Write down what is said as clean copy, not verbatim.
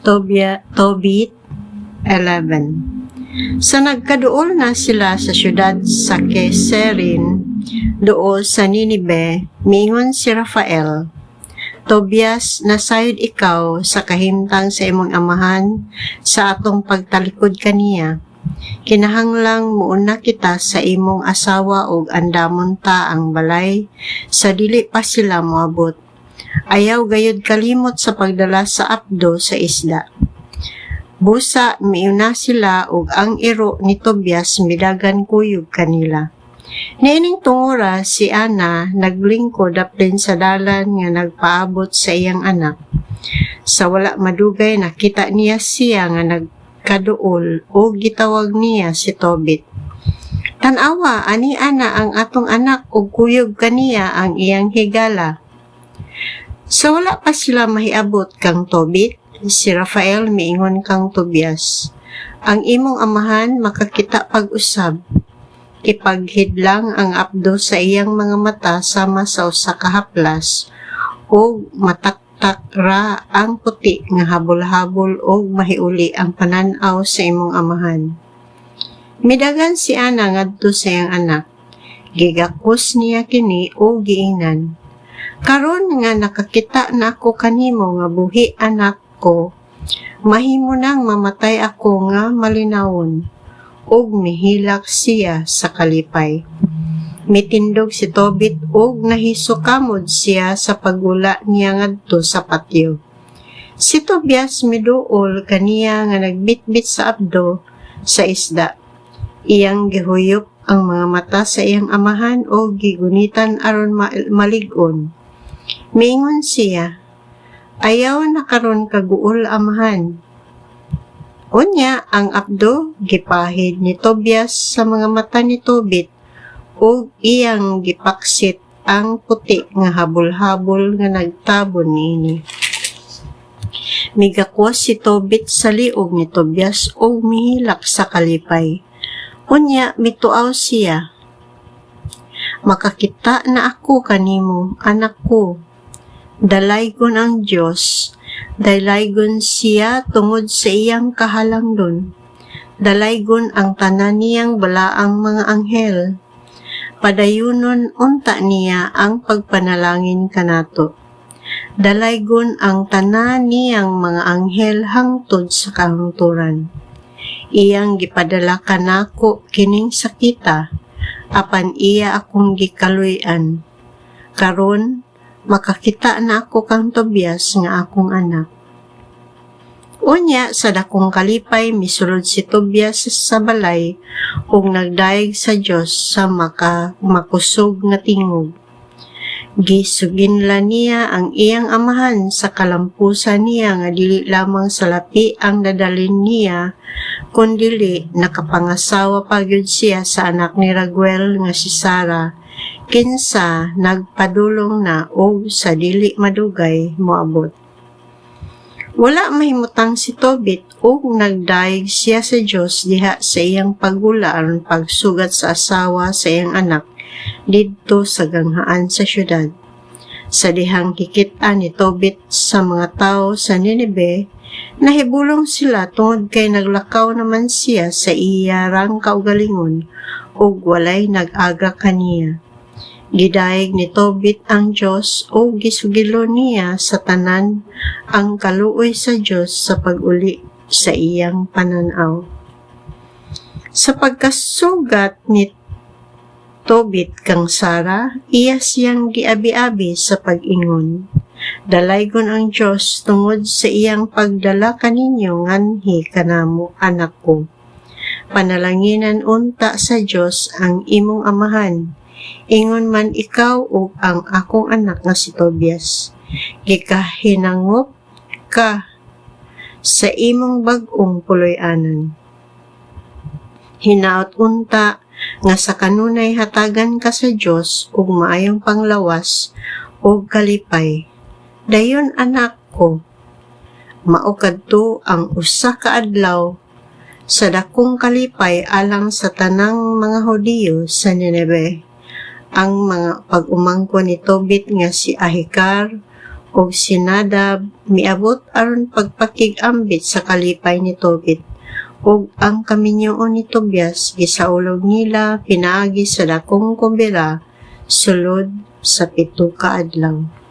Tobit 11. Sa nagkaduol na sila sa syudad sa Keserin, dool sa Ninibe, miingon si Rafael, Tobias, nasayod ikaw sa kahimtang sa imong amahan sa atong pagtalikod kaniya. Kinahanglang muuna kita sa imong asawa ug andamon ta ang balay sa dili pa sila moabot. Ayaw gayud kalimot sa pagdala sa abdo sa isda. Busa miuna sila ug ang iro ni Tobias midagan kuyog kanila. Niining tungora si Ana naglingkod apin sa dalan nga nagpaabot sa iyang anak. Sa wala madugay nakita niya siya nga nagkaduol o gitawag niya si Tobit. Tanawa ani Ana ang atong anak ug kuyog kaniya ang iyang higala. Sa wala pa sila mahiabot kang Tobit, si Rafael miingon kang Tobias, ang imong amahan makakita pag-usab. Ipaghidlang ang abdo sa iyang mga mata sama sa usa ka haplas o mataktak ra ang puti nga habol-habol o mahiuli ang pananaw sa imong amahan. Midagan si Ana ngadto sa iyang anak. Gigakos niya kini o giingnan. Karon nga nakakita na ako kanimo nga buhi anak ko, mahimo nang mamatay ako nga malinawon. Og mihilak siya sa kalipay. Mitindog si Tobit og nahisukamod siya sa pagula niya ngadto sa patio. Si Tobias miduol kaniya nga nagbitbit sa abdo sa isda. Iyang gihuyop ang mga mata sa iyang amahan o gigunitan aron malig-on. Miingon siya, ayaw na karon kaguol amahan. Unya ang abdo gipahid ni Tobias sa mga mata ni Tobit ug iyang gipaksit ang puti nga habol-habol nga nagtabon niini. Migakwas si Tobit sa liog ni Tobias ug mihilak sa kalipay. Unya mituaw siya, makakita na ako kanimo, anak ko. Dalaygon ang Dios. Dalaygon siya tungod sa iyang kahalangdon. Dalaygon ang tanan niyang balaang mga anghel. Padayunon unta niya ang pagpanalangin kanato. Dalaygon ang tanan niyang mga anghel hangtod sa kahungturan. Iyang gipadala kanako kining sakita, apan iya akong gikaluy-an. Karon makakita na ako kang Tobias nga akong anak. Unya sa dakong kalipay misulod si Tobias sa balay ug nagdaig sa Dios sa makusog nga tingog. Gisuginla niya ang iyang amahan sa kalampusan niya nga dili lamang sa lapi ang dadalin niya kundili nakapangasawa pa gyud siya sa anak ni Raguel nga si Sara. Kinsa nagpadulong na o sa dili madugay moabot. Wala mahimutang si Tobit o nagdaig siya sa Dios diha sa iyang pagula aron pagsugat sa asawa sa iyang anak didto sa ganghaan sa syudad. Sa dihang kikita ni Tobit sa mga tao sa Ninibe, nahibulong sila tungod kay naglakaw naman siya sa iyarang kaugalingon ug walay nag-aga kaniya. Gidaig ni Tobit ang Dios o gisugilo niya sa tanan ang kaluoy sa Dios sa pag-uli sa iyang pananaw. Sa pagkasugat ni Tobit kang Sara, iya siyang giabi-abi sa pag-ingon. Dalaygon ang Dios tungod sa iyang pagdala kaninyo nganhi kanamo anak ko. Panalanginan unta sa Dios ang imong amahan. Ingon man ikaw o ang akong anak nga si Tobias. Gikahinangop ka sa imong bag-ong puloy-anan. Hinaot unta nga sa kanunay hatagan ka sa Dios ug maayong panglawas ug kalipay. Dayon anak ko, mao kadto ang usa ka adlaw sa dakong kalipay alang sa tanang mga Hudiyo sa Nineve. Ang mga pag-umangko ni Tobit nga si Ahikar ug si Nadab miabot aron pagpakig-ambit sa kalipay ni Tobit, ug ang kaminyoon ni Tobias gisaulog nila pinaagi sa dakong kumbira sulod sa 7 ka adlaw.